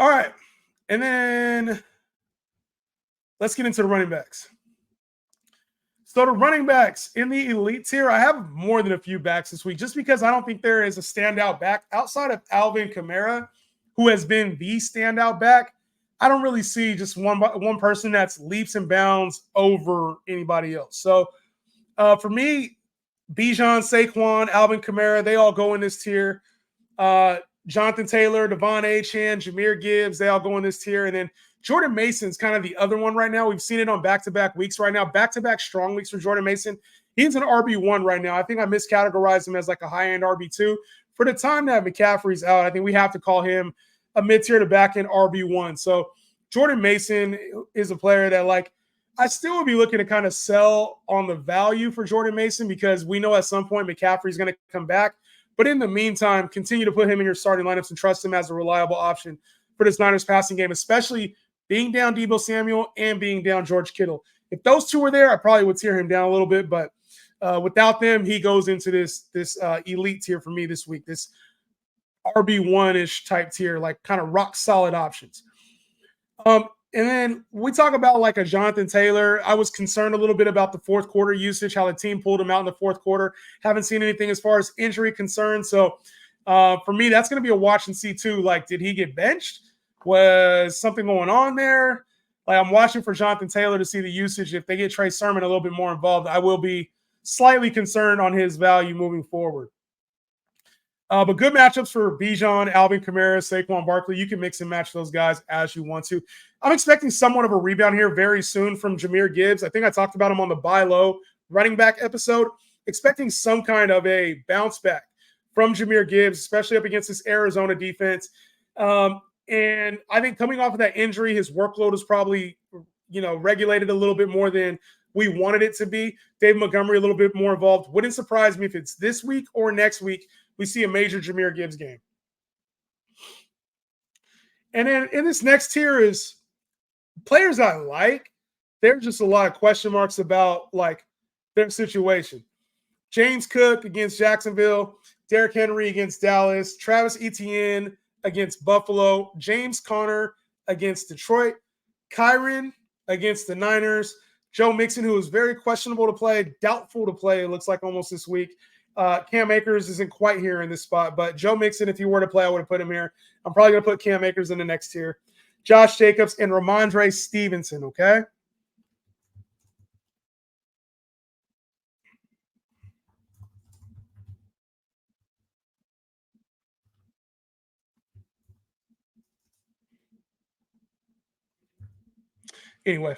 All right. And then let's get into the running backs. So the running backs in the elite tier, I have more than a few backs this week just because I don't think there is a standout back outside of Alvin Kamara, who has been the standout back. I don't really see just one person that's leaps and bounds over anybody else. So for me, Bijan, Saquon, Alvin Kamara, they all go in this tier. Jonathan Taylor, Devon Achane, Jahmyr Gibbs, they all go in this tier. And then Jordan Mason's kind of the other one right now. We've seen it on back-to-back weeks right now. Back-to-back strong weeks for Jordan Mason. He's an RB1 right now. I think I miscategorized him as like a high-end RB2. For the time that McCaffrey's out, I think we have to call him a mid-tier to back-end RB1. So Jordan Mason is a player that, like, I still would be looking to kind of sell on the value for Jordan Mason because we know at some point McCaffrey's going to come back. But in the meantime, continue to put him in your starting lineups and trust him as a reliable option for this Niners passing game, especially being down Deebo Samuel and being down George Kittle. If those two were there, I probably would tear him down a little bit. But without them, he goes into this elite tier for me this week, this RB1-ish type tier, like kind of rock solid options. And then we talk about like a Jonathan Taylor. I was concerned a little bit about the fourth quarter usage, how the team pulled him out in the fourth quarter. Haven't seen anything as far as injury concerns. So for me, that's going to be a watch and see too. Like, did he get benched? Was something going on there? Like, I'm watching for Jonathan Taylor to see the usage. If they get Trey Sermon a little bit more involved, I will be slightly concerned on his value moving forward. But good matchups for Bijan, Alvin Kamara, Saquon Barkley. You can mix and match those guys as you want to. I'm expecting somewhat of a rebound here very soon from Jahmyr Gibbs. I think I talked about him on the buy low running back episode. Expecting some kind of a bounce back from Jahmyr Gibbs, especially up against this Arizona defense. And I think coming off of that injury, his workload is probably, regulated a little bit more than we wanted it to be. Dave Montgomery a little bit more involved. Wouldn't surprise me if it's this week or next week we see a major Jahmyr Gibbs game. And then in this next tier is players I like. There's just a lot of question marks about like their situation. James Cook against Jacksonville, Derrick Henry against Dallas, Travis Etienne against Buffalo, James Conner against Detroit, Kyren against the Niners, Joe Mixon, who is very questionable to play, doubtful to play, it looks like almost this week. Cam Akers isn't quite here in this spot, but Joe Mixon, if he were to play, I would have put him here. I'm probably going to put Cam Akers in the next tier. Josh Jacobs and Ramondre Stevenson, okay? Anyway,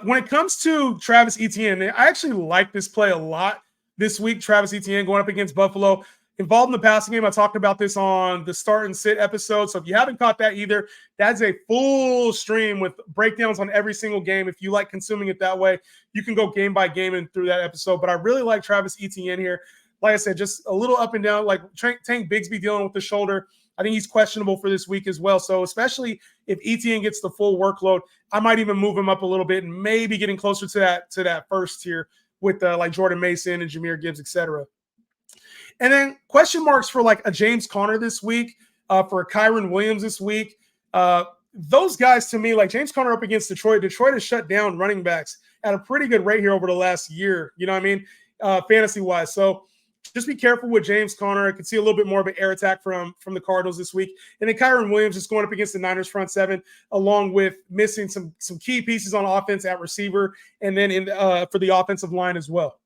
when it comes to Travis Etienne, I actually like this play a lot this week. Travis Etienne going up against Buffalo. Involved in the passing game. I talked about this on the Start and Sit episode. So if you haven't caught that either, that's a full stream with breakdowns on every single game. If you like consuming it that way, you can go game by game and through that episode. But I really like Travis Etienne here. Like I said, just a little up and down, like Tank Bigsby dealing with the shoulder. I think he's questionable for this week as well. So especially if Etienne gets the full workload, I might even move him up a little bit and maybe getting closer to that first tier with like Jordan Mason and Jahmyr Gibbs, etc. And then question marks for like a James Conner this week, for a Kyren Williams this week. Those guys to me, like James Conner up against Detroit. Detroit has shut down running backs at a pretty good rate here over the last year. You know what I mean? Fantasy-wise. So just be careful with James Conner. I could see a little bit more of an air attack from the Cardinals this week. And then Kyren Williams is going up against the Niners front seven, along with missing some key pieces on offense at receiver, and then for the offensive line as well.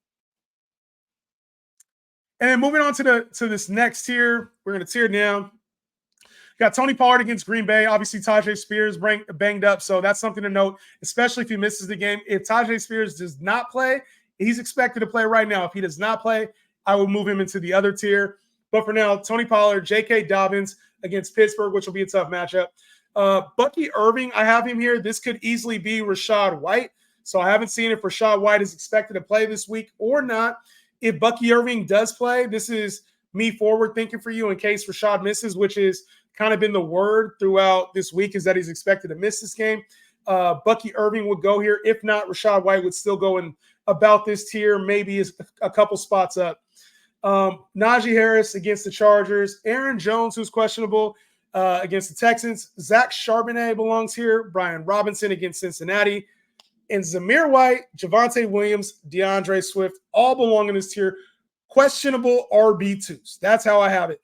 And then moving on to this next tier, we're going to tear down. Got Tony Pollard against Green Bay. Obviously, Tajay Spears banged up, so that's something to note, especially if he misses the game. If Tajay Spears does not play, he's expected to play right now. If he does not play, I will move him into the other tier. But for now, Tony Pollard, J.K. Dobbins against Pittsburgh, which will be a tough matchup. Bucky Irving, I have him here. This could easily be Rachaad White. So I haven't seen if Rachaad White is expected to play this week or not. If Bucky Irving does play, this is me forward thinking for you in case Rachaad misses, which is kind of been the word throughout this week is that he's expected to miss this game. Bucky Irving would go here. If not, Rachaad White would still go in about this tier, maybe a couple spots up. Najee Harris against the Chargers. Aaron Jones, who's questionable. against the Texans. Zach Charbonnet belongs here. Brian Robinson against Cincinnati. And Zamir White, Javonte Williams, DeAndre Swift all belong in this tier. Questionable RB2s. That's how I have it.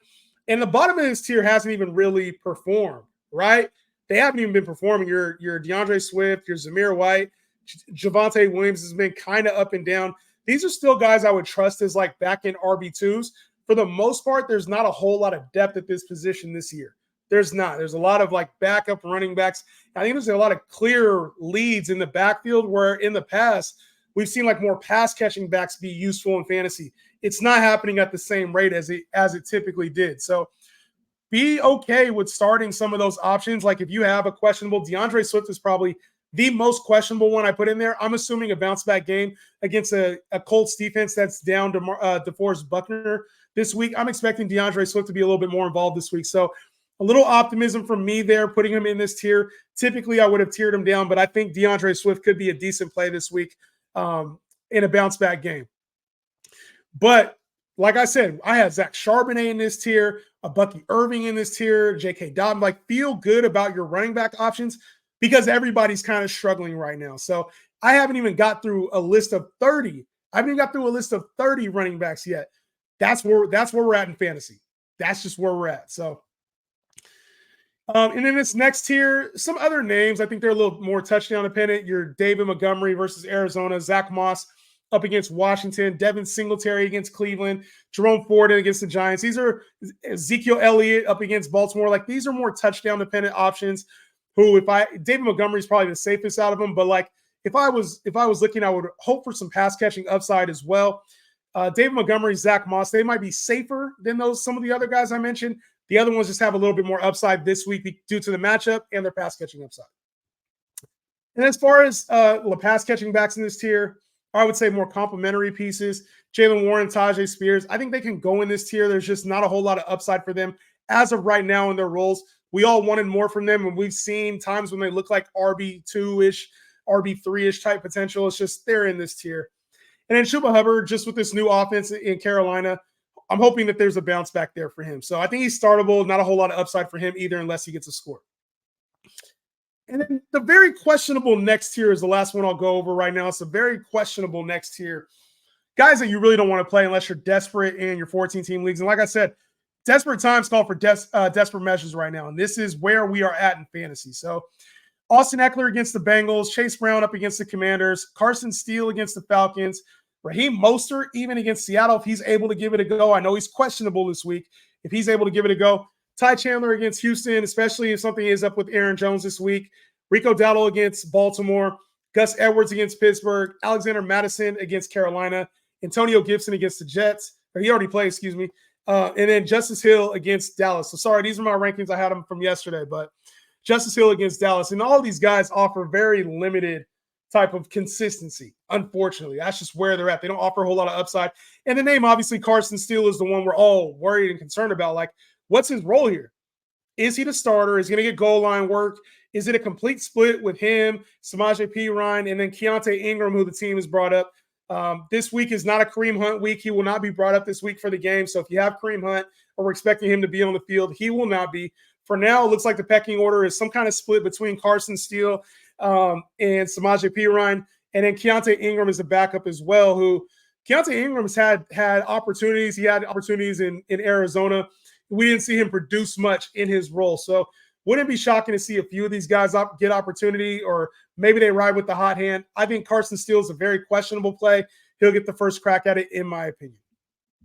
And the bottom of this tier hasn't even really performed, right? They haven't even been performing. Your DeAndre Swift, your Zamir White, Javonte Williams has been kind of up and down. These are still guys I would trust as like back-end RB2s. For the most part, there's not a whole lot of depth at this position this year. There's not. There's a lot of like backup running backs. I think there's a lot of clear leads in the backfield where in the past we've seen like more pass catching backs be useful in fantasy. It's not happening at the same rate as it typically did. So be okay with starting some of those options. Like if you have a questionable, DeAndre Swift is probably the most questionable one I put in there. I'm assuming a bounce back game against a Colts defense that's down to DeForest Buckner this week. I'm expecting DeAndre Swift to be a little bit more involved this week. So a little optimism from me there, putting him in this tier. Typically, I would have tiered him down, but I think DeAndre Swift could be a decent play this week in a bounce back game. But like I said, I had Zach Charbonnet in this tier, a Bucky Irving in this tier, J.K. Dobbins. Like, feel good about your running back options because everybody's kind of struggling right now. So I haven't even got through a list of 30. I haven't even got through a list of 30 running backs yet. That's where we're at in fantasy. That's just where we're at. So. And then this next tier, some other names. I think they're a little more touchdown dependent. Your David Montgomery versus Arizona, Zach Moss up against Washington, Devin Singletary against Cleveland, Jerome Ford against the Giants. These are Ezekiel Elliott up against Baltimore. Like these are more touchdown dependent options. David Montgomery is probably the safest out of them, but like if I was looking, I would hope for some pass catching upside as well. David Montgomery, Zach Moss, they might be safer than some of the other guys I mentioned. The other ones just have a little bit more upside this week due to the matchup and their pass catching upside. And as far as the pass catching backs in this tier, I would say more complementary pieces. Jalen Warren, Tajay Spears, I think they can go in this tier. There's just not a whole lot of upside for them as of right now in their roles. We all wanted more from them, and we've seen times when they look like RB2-ish, RB3-ish type potential. It's just they're in this tier. And then Chuba Hubbard, just with this new offense in Carolina, I'm hoping that there's a bounce back there for him. So I think he's startable. Not a whole lot of upside for him either unless he gets a score. And then the very questionable next tier is the last one I'll go over right now. It's a very questionable next tier. Guys that you really don't want to play unless you're desperate in your 14-team leagues. And like I said, desperate times call for desperate measures right now. And this is where we are at in fantasy. So Austin Eckler against the Bengals, Chase Brown up against the Commanders, Carson Steele against the Falcons, Raheem Mostert, even against Seattle, if he's able to give it a go. I know he's questionable this week. If he's able to give it a go. Ty Chandler against Houston, especially if something is up with Aaron Jones this week. Rico Dowdle against Baltimore. Gus Edwards against Pittsburgh. Alexander Mattison against Carolina. Antonio Gibson against the Jets. Or he already played, excuse me. And then Justice Hill against Dallas. So sorry, these are my rankings. I had them from yesterday. But Justice Hill against Dallas. And all these guys offer very limited type of consistency. Unfortunately, that's just where they're at. They don't offer a whole lot of upside. And the name, obviously, Carson Steele is the one we're all worried and concerned about. Like, what's his role here? Is he the starter? Is he going to get goal line work? Is it a complete split with him, Samaje Perine, and then Keontae Ingram, who the team has brought up? This week is not a Kareem Hunt week. He will not be brought up this week for the game. So if you have Kareem Hunt or we're expecting him to be on the field, he will not be. For now, it looks like the pecking order is some kind of split between Carson Steele and Samaje Perine, and then Keontae Ingram is the backup as well, who Keontae Ingram's had opportunities. He had opportunities in Arizona. We didn't see him produce much in his role. So wouldn't it be shocking to see a few of these guys get opportunity, or maybe they ride with the hot hand? I think Carson Steele is a very questionable play. He'll get the first crack at it, in my opinion.